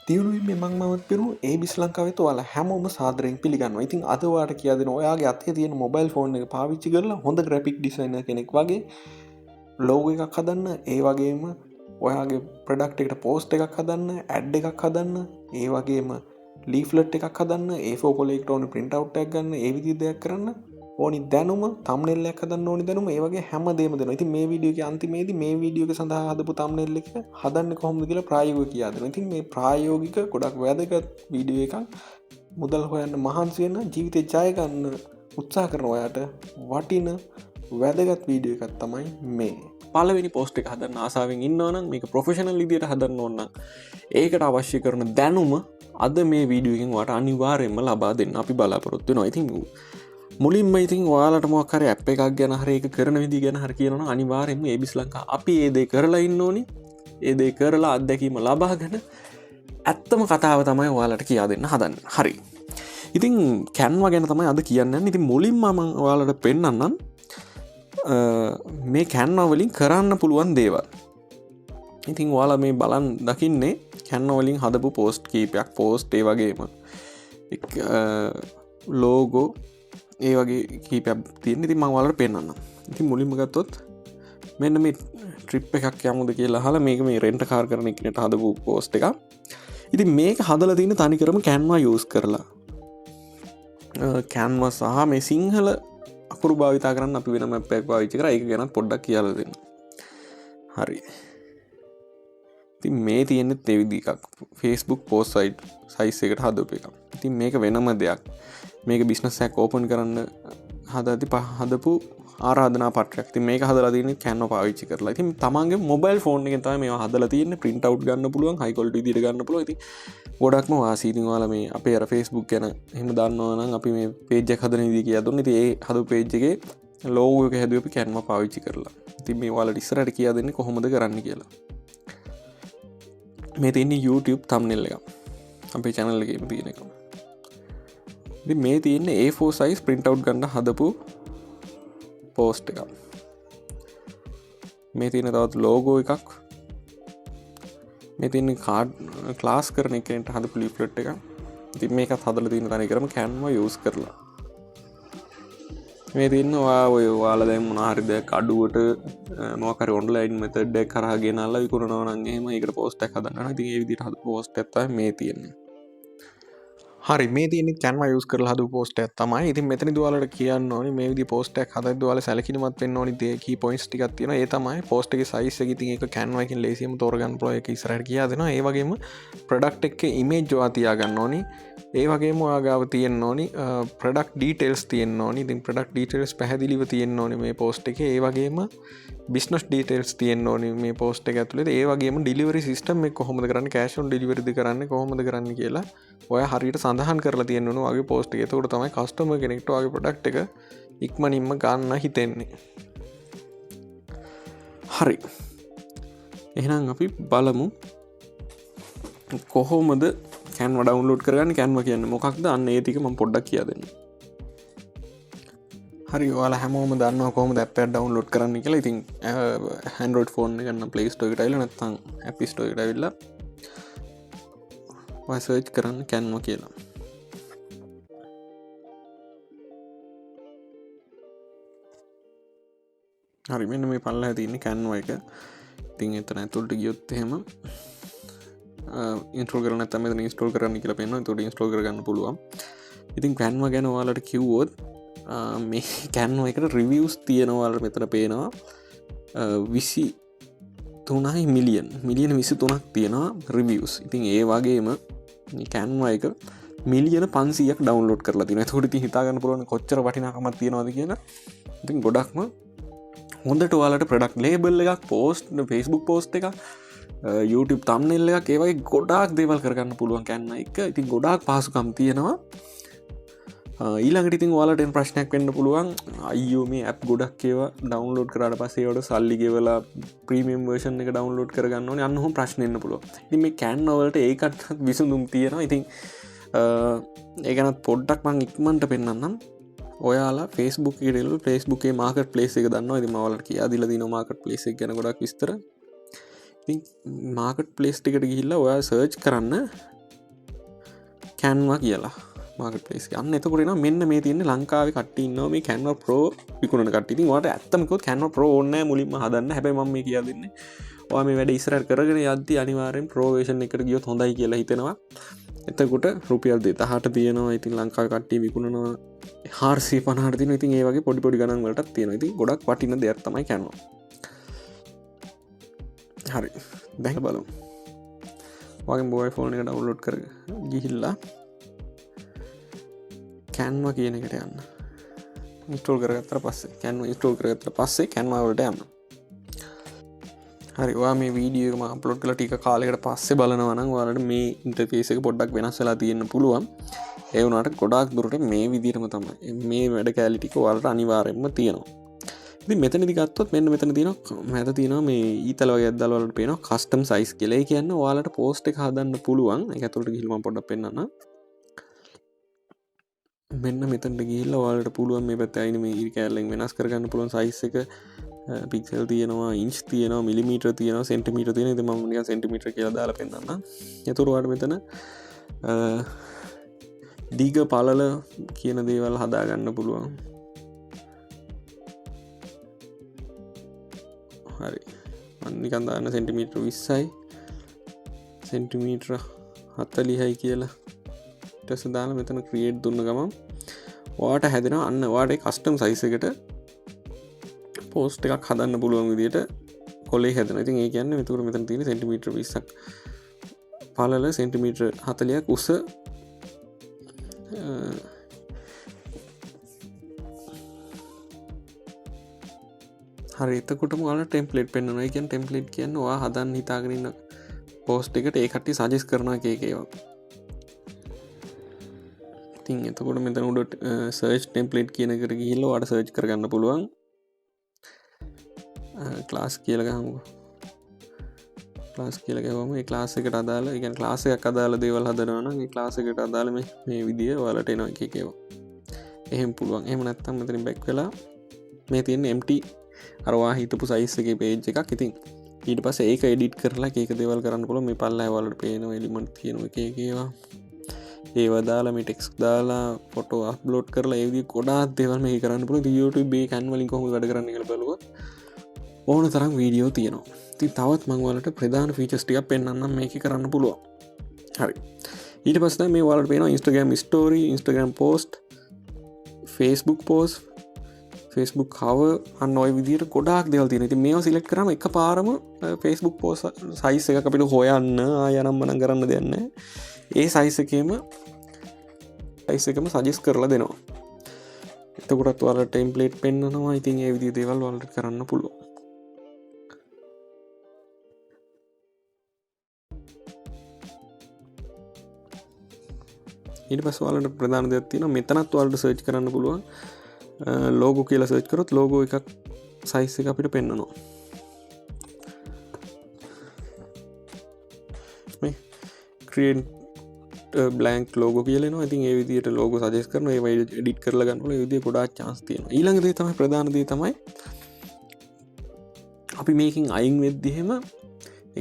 තියුණුයි මේ මංමත් පෙරු ඒබිස් ලංකාවෙත් ඔයාලා හැමෝම සාදරයෙන් පිළිගන්නවා. ඉතින් අද ඔයාලට කියා දෙනවා ඔයාගේ අතේ තියෙන මොබයිල් ෆෝන් එක පාවිච්චි කරලා හොඳ ග්‍රැෆික් ඩිසයිනර් කෙනෙක් වගේ ලෝගෝ එකක් හදන්න, ඒ වගේම ඔයාගේ ප්‍රොඩක්ට් එකට පෝස්ට් එකක් හදන්න, ඇඩ් එකක් හදන්න, ඒ වගේම ලීෆ්ලට් එකක් හදන්න, A4 කොලයකට ඕනේ print out එකක් ගන්න, ඒ විදිහේ දෙයක් කරන්න ඕනි දැනුම, thumbnail එකක් හදන්න ඕනි දැනුම, ඒ වගේ හැමදේම දෙනවා. ඉතින් මේ වීඩියෝ එකේ අන්තිමේදී මේ වීඩියෝ එක සඳහා හදපු thumbnail එක හදන්නේ කොහොමද කියලා ප්‍රායෝගිකව කියා දෙනවා. ඉතින් මේ ප්‍රායෝගික ගොඩක් වැදගත් වීඩියෝ එකක්. මුදල් හොයන්න මහන්සි වෙන, ජීවිතේ ජය ගන්න උත්සාහ කරන ඔයාට වටින වැදගත් වීඩියෝ එකක් තමයි මේ. පළවෙනි පෝස්ට් එක හදන්න ආසාවෙන් ඉන්නවනම්, මේක ප්‍රොෆෙෂනල් විදියට හදන්න ඕන නම් ඒකට අවශ්‍ය කරන දැනුම අද මේ වීඩියෝ එකෙන් ඔයාලට අනිවාර්යයෙන්ම ලබා දෙන්න අපි බලාපොරොත්තු වෙනවා. ඉතින් මුලින්ම ඉතින් ඔයාලට මොකක් හරි ඇප් එකක් ගැන හරි ඒක කරන විදිහ ගැන හරි කියනවා අනිවාර්යයෙන්ම ඒබිස් ලංකා අපි ඒ දේ කරලා ඉන්න ඕනි. ඒ දේ කරලා අත්දැකීම ලබාගෙන ඇත්තම කතාව තමයි ඔයාලට කියා දෙන්න හදන්නේ. හරි. ඉතින් Canva ගැන තමයි අද කියන්නේ. ඉතින් මුලින්ම මම ඔයාලට පෙන්නන්නම් මේ Canva වලින් කරන්න පුළුවන් දේවල්. ඉතින් ඔයාලා මේ බලන් දකින්නේ Canva වලින් හදපු පෝස්ට් කීපයක්, පෝස්ට් ඒ වගේම ලෝගෝ ඒ වගේ කීපයක් තියෙන. ඉතින් මම ඔයාලට පෙන්නන්නම්. ඉතින් මුලින්ම ගත්තොත් මෙන්න මේ ට්‍රිප් එකක් යමුද කියලා අහලා මේක මේ රෙන්ට් කාර් කරන කෙනෙක්ට හදපු පෝස්ට් එකක්. ඉතින් මේක හදලා තියෙන තනිකරම Canva use කරලා. Canva සහ මේ සිංහල අකුරු භාවිතා කරන්න අපි වෙනම ඇප් එකක් පාවිච්චි කරා. ඒක ගැන පොඩ්ඩක් කියලා දෙන්න. හරි. ඉතින් මේ තියෙන්නේ ඒ විදිහ එකක්. Facebook post site size එකට හදපු එකක්. ඉතින් මේක වෙනම දෙයක්. මේක බිස්නස් එකක් ඕපන් කරන්න හදපු ආරාධනා පත්‍රයක්. ඉතින් මේක හදලා තියෙන්නේ Canva පාවිච්චි කරලා. ඉතින් තමන්ගේ මොබයිල් ෆෝන් එකෙන් තමයි මේවා හදලා තියෙන්නේ. print out ගන්න පුළුවන්, high quality විදිහට ගන්න පුළුවන්. ඉතින් ගොඩක්ම වාසි. ඉතින් ඔයාලා මේ අපේ අර Facebook ගැන එහෙම දන්නවා නම් අපි මේ page එක හදන විදිහ කියලා දුන්නා. ඉතින් ඒ හදපු page එකේ logo එක හැදුවේ අපි Canva පාවිච්චි කරලා. ඉතින් මේ ඔයාලට ඉස්සරහට කියා දෙන්නේ කොහොමද කරන්න කියලා. මේ තියෙන්නේ YouTube thumbnail එක. අපේ channel එකේම තියෙන එක. ඉතින් මේ තියෙන්නේ A4 size print out ගන්න හදපු පෝස්ට් එකක්. මේ තියෙන තවත් ලෝගෝ එකක්. මේ තියෙන කාඩ් ක්ලාස් කරන එකෙන්ට හදපු ලීෆ්ලට් එකක්. ඉතින් මේකත් හදලා තියෙන තනිකරම Canva use කරලා. මේ තියෙන ඔයාලා දැන් මොනවා හරි දෙයක් අඩුවට මොකක් හරි ඔන්ලයින් මෙතඩ් එකක් කරා ගෙනල්ලා විකුණනවා නම් එහෙම ඒකට පෝස්ට් එකක් හදන්න. ඉතින් ඒ විදිහට හදපු පෝස්ට් එකක් තමයි මේ තියෙන්නේ. හරි, මේ තියෙන්නේ Canva use කරලා හදපු පෝස්ට් එකක් තමයි. ඉතින් මෙතනදී ඔයාලට කියන්න ඕනේ මේ විදිහ පෝස්ට් එකක් හදද්දී ඔයාලා සැලකිලිමත් වෙන්න ඕනි කී පොයින්ට්ස් ටිකක් තියෙනවා. ඒ තමයි පෝස්ට් එකේ size එක. ඉතින් ඒක Canva එකෙන් ලේසියෙන්ම තෝරගන්න පුළුවන්. ඒක ඉස්සරහට කියා දෙනවා. ඒ වගේම product එකේ image ඔයා තියාගන්න ඕනි. ඒ වගේම ඔයා ගාව තියෙන්න ඕනි product details තියෙන්න ඕනි. ඉතින් product details පැහැදිලිව තියෙන්න ඕනි මේ පෝස්ට් එකේ. ඒ වගේම business details තියෙන්න ඕනි මේ පෝස්ට් එක ඇතුලේ. ඒ වගේම delivery system එක කොහොමද කරන්නේ, cash on delivery ද කරන්නේ කොහොමද කරන්නේ කියලා ඔයා හරියට සඳහන් කරලා තියෙන්න ඕන වගේ පෝස්ට් එක. එතකොට තමයි customer කෙනෙක්ට ඔයාගේ product එක ඉක්මනින්ම ගන්න හිතෙන්නේ. හරි. එහෙනම් අපි බලමු කොහොමද Canva download කරගන්නේ. Canva කියන්නේ මොකක්ද? අන්න ඒ ටික මම පොඩ්ඩක් කියලා දෙන්නම්. හරි, ඔයාලා හැමෝම දන්නවා කොහොමද app එක download කරන්න කියලා. ඉතින් Android phone එක ගන්න Play Store එකට ඇවිල්ලා නැත්නම් App Store එකට ඇවිල්ලා ඔයා search කරන්න Canva කියලා. හරි, මෙන්න මේ පල්ලෙහා තියෙන Canva එක. ඉතින් එතන ඇතුළට ගියොත් එහෙම ඉන්ස්ටෝල් කරන්න නැත්නම් මෙතන ඉන්ස්ටෝල් කරන්න කියලා පෙන්නනවා. ඒකට ඉන්ස්ටෝල් කරගන්න පුළුවන්. ඉතින් Canva ගැන ඔයාලට කිව්වොත් මේ Canva එකට රිවිව්ස් තියෙනවා. ඔයාලට මෙතන පේනවා 23 මිලියන් 23ක් තියෙනවා රිවිව්ස්. ඉතින් ඒ වගේම මේ Canva එක මිලියන 500ක් ඩවුන්ලෝඩ් කරලා තියෙනවා. ඒකට ඉතින් හිතා ගන්න පුළුවන් කොච්චර වටිනාකමක් තියෙනවද කියලා. ඉතින් ගොඩක්ම හොඳට ඔයාලට ප්‍රොඩක්ට් ලේබල් එකක්, පෝස්ට්, Facebook පෝස්ට් එකක්, YouTube thumbnail එකක්, ඒ වගේ ගොඩාක් දේවල් කරගන්න පුළුවන් Canva එක. ඉතින් ගොඩාක් පහසුකම් තියෙනවා. ඊළඟට ඉතින් ඔයාලට එන ප්‍රශ්නයක් වෙන්න පුළුවන්, අයියෝ මේ ඇප් ගොඩක් ඒවා ඩවුන්ලෝඩ් කරාට පස්සේ ඒවට සල්ලි ගෙවලා ප්‍රීමියම් වර්ෂන් එක ඩවුන්ලෝඩ් කරගන්න ඕනේ. අන්න ඔහොම ප්‍රශ්න එන්න පුළුවන්. ඉතින් මේ Canva වලට ඒකත් විසඳුම් තියෙනවා. ඉතින් ඒ ගැනත් පොඩ්ඩක් මම ඉක්මනට පෙන්නන්නම්. ඔයාලා Facebook එකට ගිහලා Facebook එකේ මාකට් ප්ලේස් එක දන්නවා. ඉතින් මම ඔයාලට කියලා දීලා දිනවා මාකට් ප්ලේස් එක ගැන ගොඩක් විස්තර. ඉතින් මාකට් ප්ලේස් එකට ගිහිල්ලා ඔයා සර්ච් කරන්න කැන්වා කියලා මාර්කට් ප්ලේස් එක. අන්න එතකොට එනවා මෙන්න මේ තියෙන්නේ ලංකාවේ කට්ටිය ඉන්නවා මේ Canva Pro විකුණන කට්ටිය. ඉතින් ඔයාලට ඇත්තම කිව්වොත් Canva Pro ඕනේ නැහැ මුලින්ම හදන්න. හැබැයි මම මේ කියලා දෙන්නේ ඔයා මේ වැඩ ඉස්සරහට කරගෙන යද්දි අනිවාර්යෙන් Pro version එකට ගියොත් හොඳයි කියලා හිතෙනවා. එතකොට රුපියල් 2000ට තියෙනවා. ඉතින් ලංකාවේ කට්ටිය විකුණනවා 450ට තියෙනවා. ඉතින් ඒ වගේ පොඩි පොඩි ගණන් වලටත් තියෙනවා. ඉතින් ගොඩක් වටින දෙයක් තමයි Canva. හරි. දැන් බලමු. ඔයාගේ mobile phone එක download කරගෙන ගිහිල්ලා Canva කියන එකට යන්න. install කරගත්තට පස්සේ Canva install කරගත්තට පස්සේ Canva වලට යන්න. හරි. ඔයා මේ වීඩියෝ එක මම අප්ලෝඩ් කළා ටික කාලයකට පස්සේ බලනවා නම් ඔයාලට මේ ඉන්ටර්ෆේස් එක පොඩ්ඩක් වෙනස් වෙලා තියෙන්න පුළුවන්. ඒ වුණාට ගොඩාක් දුරට මේ විදිහටම තමයි. මේ වැඩ කැලි ටික ඔයාලට අනිවාර්යෙන්ම තියෙනවා. ඉතින් මෙතනදි ගත්තොත් මෙන්න මෙතන තියෙනවා මැද තියෙනවා මේ ඊතල වගේ ඇද්දල් වලට පේනවා කස්ටම් සයිස් කියලා. ඒ කියන්නේ ඔයාලට පෝස්ට් එක හදන්න පුළුවන්. ඒක ඇතුළට ගිහිල්ලා මම පොඩ්ඩක් පෙන්නන්නම්. මෙන්න මෙතනට ගිහිල්ලා ඔයාලට පුළුවන් මේ පැත්තේ අයින මේ ඉරි කැලෙන් වෙනස් කරගන්න පුළුවන් සයිස් එක. පික්සල් තියෙනවා, ඉන්ච් තියෙනවා, මිලිමීටර් තියෙනවා, සෙන්ටිමීටර් තියෙනවා. ඉතින් මම නිකන් සෙන්ටිමීටර් කියලා දාලා පෙන්නන්නම්. ඒතර ඔයාලට මෙතන දිග පළල කියන දේවල් හදා ගන්න පුළුවන්. හරි. මම නිකන් දාන්න සෙන්ටිමීටර් 20යි සෙන්ටිමීටර් 40යි කියලා ඊට පස්සේ දාලා මෙතන ක්‍රියේට් දුන්න ගමන් ඔයාට හැදෙනවා අන්න ඔයාට කස්ටම් සයිස් එකට පෝස්ට් එකක් හදන්න පුළුවන් විදිහට කොලේ හැදෙනවා. ඉතින් ඒ කියන්නේ මෙතන මෙතන තියෙන සෙන්ටිමීටර් 20ක් පළල සෙන්ටිමීටර් 40ක් උස හරි. එතකොටම ඔයාලා ටෙම්ප්ලේට් පෙන්වනවා. ඒ කියන්නේ ටෙම්ප්ලේට් කියන්නේ ඔයා හදන්න හිතාගෙන ඉන්න පෝස්ට් එකට ඒ කට්ටිය සජෙස්ට් කරනවා එක ඒවා. ඉතින් එතකොට මෙතන උඩ සර්ච් ටෙම්ප්ලේට් කියන එකට ගිහිල්ලා ඔයාලට සර්ච් කරගන්න පුළුවන්. ක්ලාස් කියලා ගහමුකෝ. ක්ලාස් කියලා ගහුවම ඒ ක්ලාස් එකට අදාළ, ඒ කියන්නේ ක්ලාස් එකක් අදාළ දේවල් හදනවා නම් ඒ ක්ලාස් එකට අදාළ මේ විදිය ඔයාලට එනවා එක ඒවා. එහෙම පුළුවන්. එහෙම නැත්නම් මෙතනින් බැක් වෙලා මේ තියෙන empty අර ඔයා හිතපු සයිස් එකේ page එකක්. ඉතින් ඊට පස්සේ ඒක edit කරලා ඒක දේවල් කරන්න පුළුවන්. මේ පල්ලෑ ඔයාලට පේනවා element තියෙනවා එක ඒවා. ඒවා දාලා මේ ටෙක්ස්ට් දාලා ෆොටෝ අප්ලෝඩ් කරලා ඒ විදිහේ ගොඩාක් දේවල් මේක කරන්න පුළුවන්. ඉතින් YouTube මේ Canva වලින් කොහොමද වැඩ කරන්නේ කියලා බලුවොත් ඕන තරම් වීඩියෝ තියෙනවා. ඉතින් තවත් මම ඔයාලට ප්‍රධාන ෆීචර්ස් ටිකක් පෙන්නන්නම් මේකේ කරන්න පුළුවන්. හරි. ඊට පස්සේ මේ ඔයාලට පේනවා Instagram story, Instagram post, Facebook post, Facebook cover අන්න ඔය විදිහට ගොඩාක් දේවල් තියෙනවා. ඉතින් මේවා සිලෙක්ට් කරාම එකපාරම Facebook post size එකක් අපිට හොයන්න ආය නම් මනම් කරන්න දෙයක් නැහැ. ඒ size එකම සජෙස්ට් කරලා දෙනවා. එතකොටත් ඔයාලට ටෙම්ප්ලේට් පෙන්නනවා. ඉතින් ඒ විදිහේ දේවල් ඔයාලට කරන්න පුළුවන්. ඊට පස්සේ ඔයාලට ප්‍රධාන දෙයක් තියෙනවා. මෙතනත් ඔයාලට සර්ච් කරන්න පුළුවන්. ලෝගෝ කියලා සර්ච් කරොත් ලෝගෝ එකක් සයිස් එක අපිට පෙන්නනවා. මේ create blank logo කියලා එනවා. ඉතින් ඒ විදිහට ලෝගෝ සජෙස්ට් කරනවා. ඒවා එඩිට් කරලා ගන්න පුළුවන්. ඒ විදිහේ ගොඩාක් chance තියෙනවා. ඊළඟ දේ තමයි ප්‍රධාන දේ තමයි අපි මේකෙන් අයින් වෙද්දි එහෙම ඒ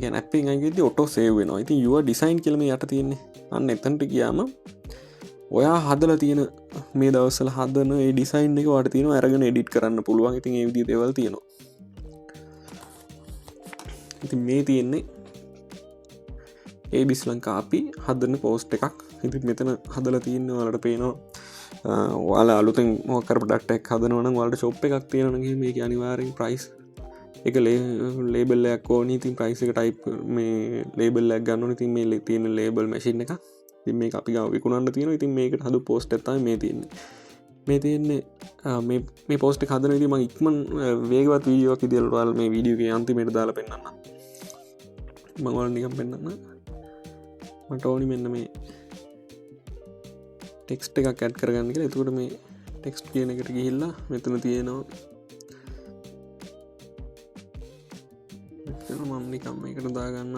කියන්නේ app එකෙන් අයින් වෙද්දි auto save වෙනවා. ඉතින් your design කියලා මේ යට තියෙන්නේ. අන්න එතනට ගියාම ඔයා හදලා තියෙන මේ දවස්වල හදන ඒ ඩිසයින් එක ඔයාලට තියෙනවා අරගෙන එඩිට් කරන්න පුළුවන්. ඉතින් ඒ විදිහේ දේවල් තියෙනවා. ඉතින් මේ තියෙන්නේ ABC ලංකා අපි හදන පෝස්ට් එකක්. ඉතින් මෙතන හදලා තියෙන්නේ ඔයාලට පේනවා ඔයාලා අලුතෙන් මොකක් කර ප්‍රොඩක්ට් එකක් හදනවා නම් ඔයාලට shop එකක් තියෙනවා නම් මේකේ අනිවාර්යෙන් price එක ලේබල් එකක් ඕනේ. ඉතින් price එක type මේ ලේබල් එකක් ගන්න ඕනේ. ඉතින් මේ තියෙන ලේබල් machine එක ඉතින් මේක අපි ගාව විකුණන්න තියෙනවා. ඉතින් මේකට හදපු පෝස්ට් එක තමයි මේ තියෙන්නේ. මේ පෝස්ට් එක හදන විදිහ මම ඉක්මන් වේගවත් වීඩියෝ එකක් විදිහට ඔයාලා මේ වීඩියෝ එකේ අන්තිමයට දාලා පෙන්නන්නම්. මම ඔයාලට නිකන් පෙන්නන්න. මට ඕනි මෙන්න මේ ටෙක්ස්ට් එකක් ඇඩ් කරගන්න කියලා. එතකොට මේ ටෙක්ස්ට් කියන එකට ගිහිල්ලා මෙතන තියෙනවා මම නිකන් මේකට දාගන්න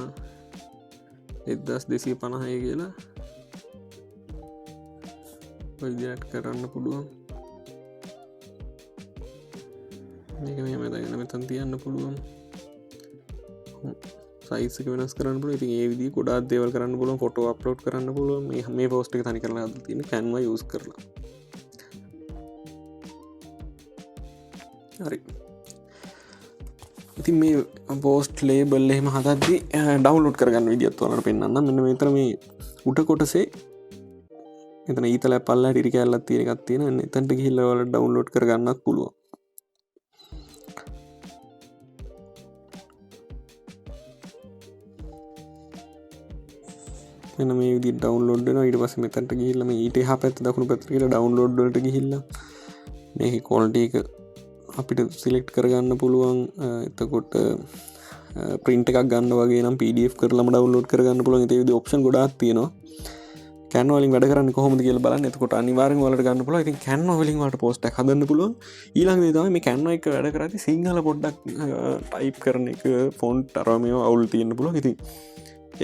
1250 කියලා ඔය විදිහට කරන්න පුළුවන්. මේක මෙහෙම දාගෙන මෙතන තියන්න පුළුවන්. සයිස් එක වෙනස් කරන්න පුළුවන්. ඉතින් ඒ විදිහේ ගොඩාක් දේවල් කරන්න පුළුවන්. ෆොටෝ අප්ලෝඩ් කරන්න පුළුවන්. මේ පෝස්ට් එක තනි කරලා හදලා තියෙන Canva යූස් කරලා. හරි. ඉතින් මේ පෝස්ට් ලේබල් එහෙම හදද්දී ඩවුන්ලෝඩ් කරගන්න විදිහත් ඔයාලට පෙන්නන්නම්. මෙන්න මෙතන මේ උඩ කොටසේ එතන ඊතල පල්ලට ඉරි කැල්ලක් තියෙන එකක් තියෙනවා. එතනට ගිහිල්ලා ඔයාලට ඩවුන්ලෝඩ් කරගන්නත් පුළුවන්. මෙන්න මේ විදිහට ඩවුන්ලෝඩ් වෙනවා. ඊට පස්සේ මෙතනට ගිහිල්ලා මේ ඊට එහා පැත්ත දකුණු පැත්තට ගිහිල්ලා ඩවුන්ලෝඩ් වලට ගිහිල්ලා මේකේ ක්වොලිටි එක අපිට සිලෙක්ට් කරගන්න පුළුවන්. එතකොට print එකක් ගන්න වගේ නම් PDF කරලාම ඩවුන්ලෝඩ් කරගන්න පුළුවන්. ඒ විදිහේ ඔප්ෂන් ගොඩාක් තියෙනවා. Canva වලින් වැඩ කරන්නේ කොහොමද කියලා බලන්න. එතකොට අනිවාර්යෙන් ඔයාලට ගන්න පුළුවන්. ඉතින් Canva වලින් ඔයාලට පෝස්ට් එකක් හදන්න පුළුවන්. ඊළඟ දේ තමයි මේ Canva එක වැඩ කරද්දී සිංහල පොඩ්ඩක් ටයිප් කරන එක ෆොන්ට් අරම මේවා අවුල් තියෙන්න පුළුවන්. ඉතින්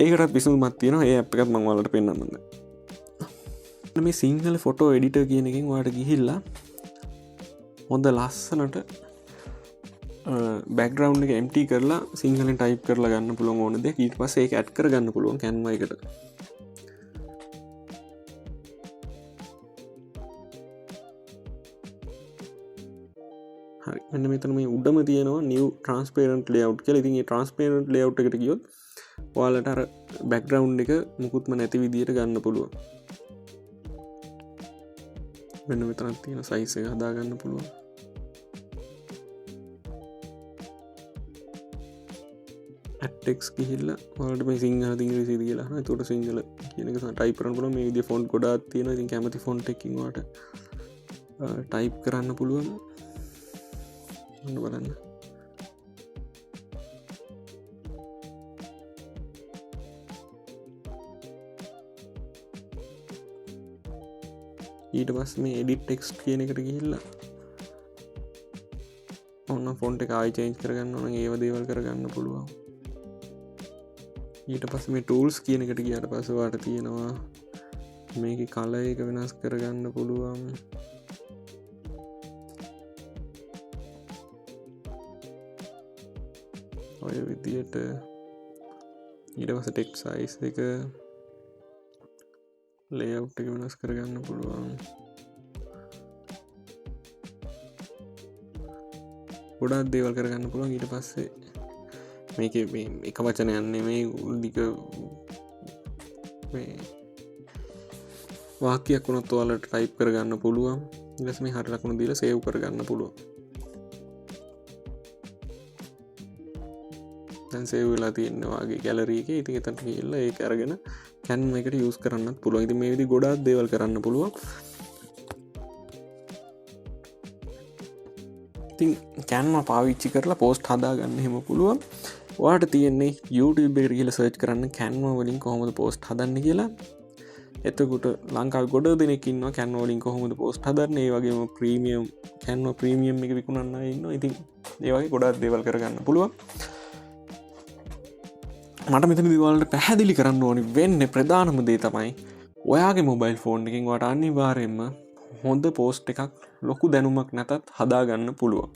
ඒකටත් විසඳුමක් තියෙනවා. ඒ ඇප් එකත් මම ඔයාලට පෙන්නන්නම්. මේ සිංහල ෆොටෝ එඩිටර් කියන එකෙන් ඔයාලට ගිහිල්ලා හොඳ ලස්සනට බැක්ග්‍රවුන්ඩ් එක empty කරලා සිංහලෙන් ටයිප් කරලා ගන්න පුළුවන් ඕන දෙයක්. ඊට පස්සේ ඒක ඇඩ් කරගන්න පුළුවන් Canva එකට. හරි. මෙන්න මෙතන මේ උඩම තියෙනවා new transparent layout කියලා. ඉතින් මේ transparent layout එකට ගියොත් ඔයාලට අර බැක්ග්‍රවුන්ඩ් එක මුකුත්ම නැති විදියට ගන්න පුළුවන්. මෙන්න මෙතනක් තියෙන සයිස් එක හදා ගන්න පුළුවන්. add text ගිහිල්ලා ඔයාලට මේ සිංහල ඉංග්‍රීසි කියලා අහනවා. ඒකට සිංහල කියන එක ටයිප් කරන්න පුළුවන්. මේ විදිහේ ෆොන්ට් ගොඩාක් තියෙනවා. ඉතින් කැමති ෆොන්ට් එකකින් ඔයාලට ටයිප් කරන්න පුළුවන්. ඔන්න බලන්න. ඊට පස්සේ මේ edit text කියන එකට ගිහිල්ලා ඔන්න ෆොන්ට් එක ආයි චේන්ජ් කරගන්න ඕන නම් ඒව දේවල් කරගන්න පුළුවන්. ඊට පස්සේ මේ tools කියන එකට ගියාට පස්සේ ඔයාලට තියෙනවා මේකේ color එක වෙනස් කරගන්න පුළුවන්. ඔය විදියට ඊට පස්සේ text size එක layout එක වෙනස් කරගන්න පුළුවන්. ගොඩාක් දේවල් කරගන්න පුළුවන්. ඊට පස්සේ මේකේ මේ එක වචනයක් නෙමෙයි දිග මේ වාක්‍යයක් වුණත් ඔයාලට ටයිප් කරගන්න පුළුවන්. ඊට පස්සේ මේ හරිය ලකුණු දීලා සේව් කරගන්න පුළුවන්. දැන් සේව් වෙලා තියෙනවා වගේ ගැලරි එකේ. ඉතින් එතනට ගිහිල්ලා ඒක අරගෙන Canva එකට යූස් කරන්නත් පුළුවන්. ඉතින් මේ විදිහ ගොඩාක් දේවල් කරන්න පුළුවන්. ඉතින් Canva පාවිච්චි කරලා පෝස්ට් හදාගන්න එහෙම පුළුවන්. ඔයාලට තියෙන්නේ YouTube එකට ගිහලා සර්ච් කරන්න Canva වලින් කොහොමද පෝස්ට් හදන්නේ කියලා. එතකොට ලංකාවේ ගොඩ දෙනෙක් ඉන්නවා Canva වලින් කොහොමද පෝස්ට් හදන්නේ. ඒ වගේම ප්‍රීමියම් Canva ප්‍රීමියම් එක විකුණන්න අය ඉන්නවා. ඉතින් ඒ වගේ ගොඩාක් දේවල් කරගන්න පුළුවන්. මට මෙතනදී ඔයාලට පැහැදිලි කරන්න ඕනි වෙන්නේ ප්‍රධානම දේ තමයි ඔයාගේ මොබයිල් ෆෝන් එකෙන් ඔයාලට අනිවාර්යයෙන්ම හොඳ පෝස්ට් එකක් ලොකු දැනුමක් නැතත් හදාගන්න පුළුවන්.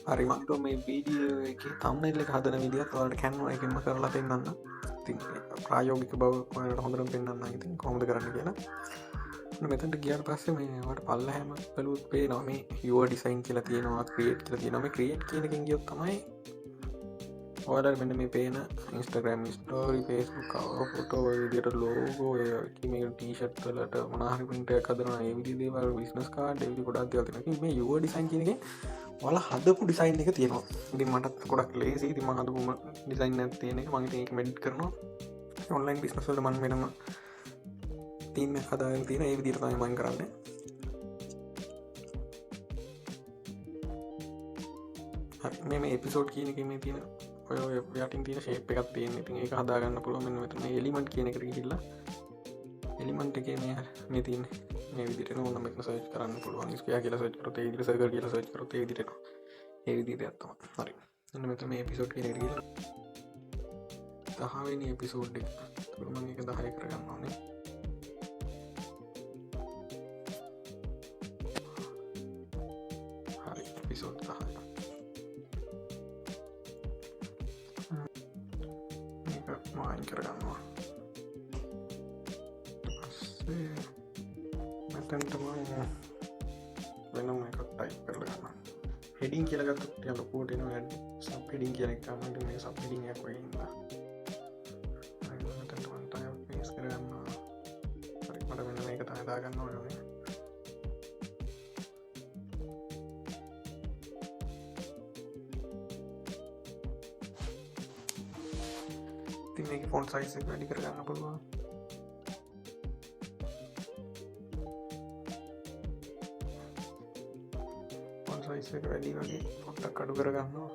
හරි මම මේ වීඩියෝ එකේ thumbnail එක හදන විදිහත් ඔයාලට Canva එකෙන්ම කරලා පෙන්නන්න. ඉතින් ප්‍රායෝගික බව ඔයාලට හොඳටම පෙන්නන්න. ඉතින් කොහොමද කරන්න කියලා. මෙතනට ගියාට පස්සේ මේ ඔයාලට පල්ලහැම බලුවොත් පේනවා මේ your design කියලා තියෙනවා, create කියලා තියෙනවා. මේ create කියන එකෙන් ගියොත් තමයි ඔයාලට මෙන්න මේ පේන Instagram story, Facebook cover photo විදියට logo මේ t-shirt වලට මොනවා print එකක් හදනවා. ඒ විදිහේ දේවල් business card ඒ විදිහ ගොඩක් දේවල් තියෙනවා. ඉතින් මේ your design කියන එකේ ඔයාලා හදපු design එක තියෙනවා. ඉතින් මටත් ගොඩක් lazy. ඉතින් මම හදපු design එකක් තියෙන එක මම ඉතින් ඒක edit කරනවා. online business වලට මම වෙනම team එකක් හදාගෙන තියෙන. ඒ විදිහට තමයි මම කරන්නේ. හරි මේ episode කියන එකේ මේ තියෙන ඔය යටින් තියෙන ෂේප් එකක් තියෙන. ඉතින් ඒක හදාගන්න පුළුවන්. මෙන්න මෙතන මේ එලිමන්ට් කියන එකට ගිහිල්ලා එලිමන්ට් එකේ මේ තියෙන මේ විදිහට නෝන මෙතන සර්ච් කරන්න පුළුවන්. ස්ක්වයර් කියලා සර්ච් කරොත් ඒ විදිහට සර්කල් කියලා සර්ච් කරොත් ඒ විදිහට එනවා. ඒ විදිහට යනවා. හරි. මෙන්න මෙතන මේ එපිසෝඩ් කියන එකට ගිහිල්ලා 10 වෙනි එපිසෝඩ් එක. ඒක මම ඒක 10 කරගන්න ඕනේ. හරි එපිසෝඩ් 10. කරගන්නවා මෙතැන්ටම වෙනම එකක් ටයිප් කරගන්න හෙඩින් කියලගත් යල පෝටන වැඩ සබ හෙඩින් කියනෙක් ගන්නට මේ සබ හෙඩික් වන්න පේස් කරගන්න මට වෙන මේක තහදාගන්න ඕනේ ඉතින් මේක ෆොන්ට් සයිස් එක වැඩි කරගන්න පුළුවන් සයිස් එක වැඩි වගේ පොට්ටක් අඩු කරගන්නවා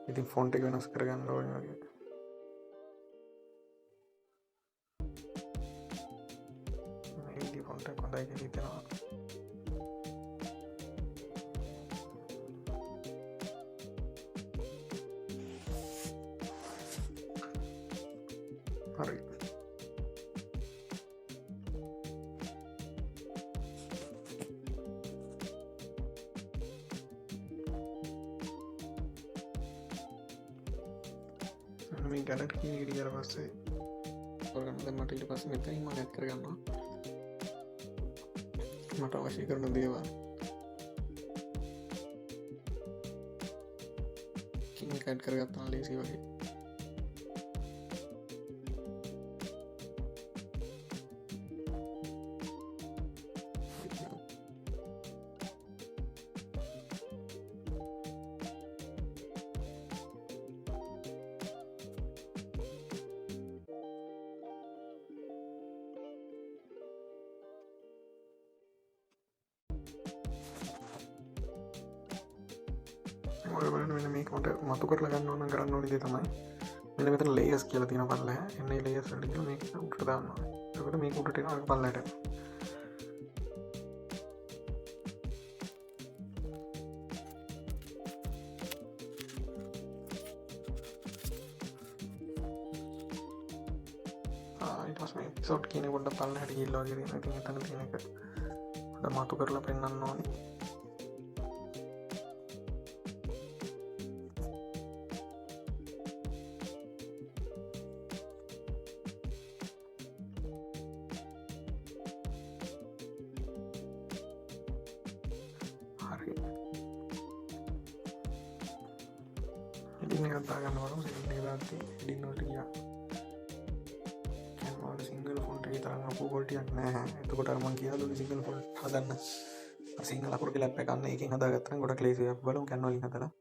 ඉතින් ෆොන්ට් එක වෙනස් කරගන්න ඕනේ වගේ මේ ෆොන්ට් එක හොඳයි කියලා හිතෙනවා හරි මේ ගැලට කියන ගිය පස්සේ ඔරගන්න මට ඊට පස්සේ මෙතනින් මම ඇඩ් කරගන්නවා මට අවශ්‍ය කරන දේවල් කින් එක ඇඩ් කරගත්තා ලේසි වගේ ඔයගොල්ලන්ට මෙන්න මේක මතු කරලා ගන්න ඕන කරන්න ඕනේ දේ තමයි මෙන්න මෙතන ලේයර්ස් කියලා තියෙන පල්ලෙහ එන්නේ ලේයර්ස් වලට කියලා මේක උඩට දාන්න ඕනේ. එතකොට මේක උඩට එනවා ඒක පල්ලෙහාට. ඊට පස්සේ මේ එපිසෝඩ් කියන පොඩ්ඩක් පල්ලෙහාට ගිහිල්ලා වගේ තියෙනවා. ඉතින් එතන තියෙන එක පොඩ්ඩක් මතු කරලා පෙන්නන්න ඕනේ. හෙඩින් එකක් දාගන්න බලමු හෙඩින් එක දාද්දි හෙඩින් වලට ගියා Canva වල සිංගල් ෆොන්ට් එකේ තරම් අපු ක්වොලිටියක් නැහැ එතකොට අර මම කියලා දුන්නේ සිංගල් ෆොන්ට් හදන්න සිංගල් අකුරු කියලා ඇප් එකක් ගන්න එකෙන් හදාගත්තා නම් ගොඩක් ලේසියි අපි බලමු Canva වලින් හදලා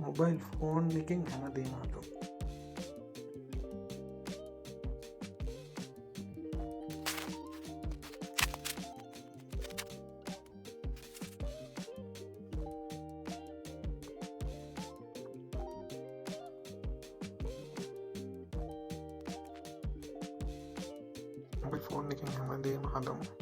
මොබයිල් ෆෝන් එකෙන් හැමදේම හදමු මොබයිල් ෆෝන් එකෙන් හැමදේම හදමු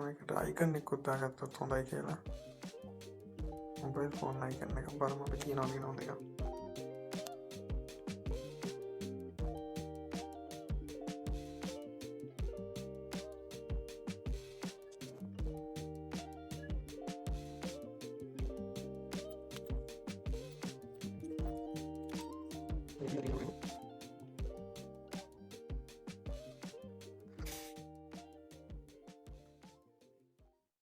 එකට අයිකන් එක්කුත් දාගත්තොත් හොඳයි කියලා මොබයිල් ෆෝන් අයිකන් එක බලමු අපි තියනවා කියලා හොඳ එකක්